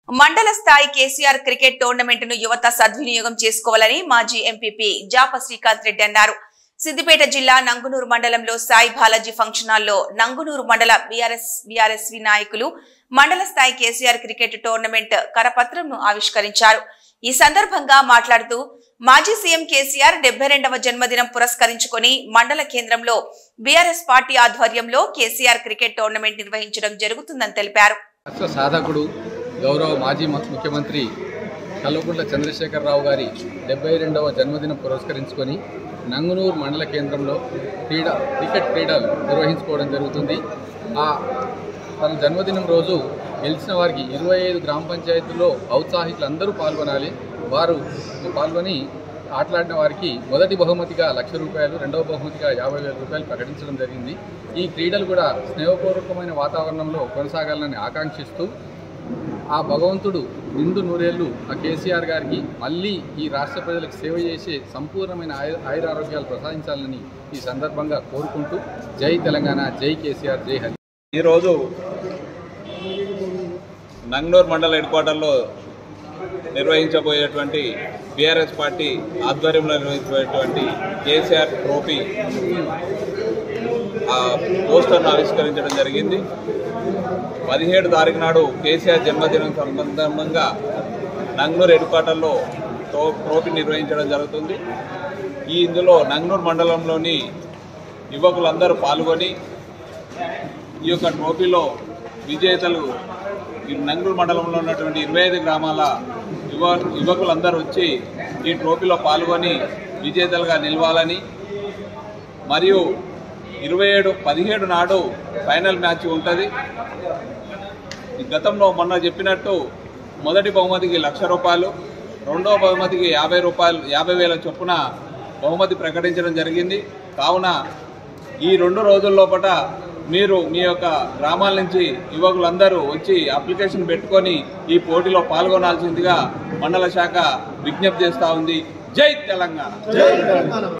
మండల స్థాయి KCR cricket tournament ను యువత సద్వినియోగం చేసుకోవాలని మాజీ ఎంపీపీ జాప శ్రీకాంత్ రెడ్డి అన్నారు. సిద్దిపేట జిల్లా నంగునూరు మండలంలో సాయి బాలాజీ ఫంక్షన్ హాల్లో నంగునూరు మండల బీఆర్ఎస్వి నాయకులు మండల స్థాయి కేసీఆర్ క్రికెట్ టోర్నమెంట్ కరపత్రంను ఆవిష్కరించారు. ఈ సందర్భంగా మాట్లాడుతూ మాజీ సీఎం కేసీఆర్ 72వ జన్మదినం పురస్కరించుకొని మండల కేంద్రంలో బీఆర్ఎస్ పార్టీ ఆధ్వర్యంలో కేసీఆర్ క్రికెట్ టోర్నమెంట్ నిర్వహించడం జరుగుతుందని తెలిపారు. సాధకుడు గౌరవ మాజీ ముఖ్యమంత్రి కల్వకుంట్ల చంద్రశేఖరరావు గారి 72వ జన్మదినం పురస్కరించుకొని నంగునూరు మండల కేంద్రంలో క్రికెట్ క్రీడలు నిర్వహించుకోవడం జరుగుతుంది. తన జన్మదినం రోజు గెలిచిన వారికి 25 గ్రామ పంచాయతీల్లో ఔత్సాహికులందరూ పాల్గొనాలి. వారు పాల్గొని ఆటలాడిన వారికి మొదటి బహుమతిగా ₹1,00,000, రెండవ బహుమతిగా ₹50,000 ప్రకటించడం జరిగింది. ఈ క్రీడలు కూడా స్నేహపూర్వకమైన వాతావరణంలో కొనసాగాలని ఆకాంక్షిస్తూ ఆ భగవంతుడు నిండు నూరేళ్లు ఆ కేసీఆర్ గారికి మళ్ళీ ఈ రాష్ట్ర ప్రజలకు సేవ చేసే సంపూర్ణమైన ఆయురారోగ్యాలు ప్రసాదించాలని ఈ సందర్భంగా కోరుకుంటూ జై తెలంగాణ, జై కేసీఆర్, జై హరి. ఈరోజు నంగునూరు మండల హెడ్ క్వార్టర్లో నిర్వహించబోయేటువంటి బీఆర్ఎస్ పార్టీ ఆధ్వర్యంలో నిర్వహించబోయేటువంటి కేసీఆర్ ట్రోఫీ పోస్టర్ను ఆవిష్కరించడం జరిగింది. 17 తారీఖు నాడు కేసీఆర్ జన్మదినం సందర్భంగా నంగునూరు హెడ్ క్వార్టర్లో ట్రోఫీ నిర్వహించడం జరుగుతుంది. ఇందులో నంగునూరు మండలంలోని యువకులందరూ పాల్గొని ఈ యొక్క ట్రోఫీలో విజేతలు నంగునూరు మండలంలో ఉన్నటువంటి 25 గ్రామాల యువకులందరూ వచ్చి ఈ ట్రోఫీలో పాల్గొని విజేతలుగా నిలవాలని, మరియు 17 నాడు ఫైనల్ మ్యాచ్ ఉంటుంది. గతంలో మొన్న చెప్పినట్టు మొదటి బహుమతికి ₹1,00,000, రెండవ బహుమతికి ₹50,000 చొప్పున బహుమతి ప్రకటించడం జరిగింది. కావున ఈ 2 రోజుల లోపల మీరు మీ యొక్క గ్రామాల నుంచి యువకులందరూ వచ్చి అప్లికేషన్ పెట్టుకొని ఈ పోటీలో పాల్గొనాల్సిందిగా మండల శాఖ విజ్ఞప్తి చేస్తూ ఉంది. జై తెలంగాణ.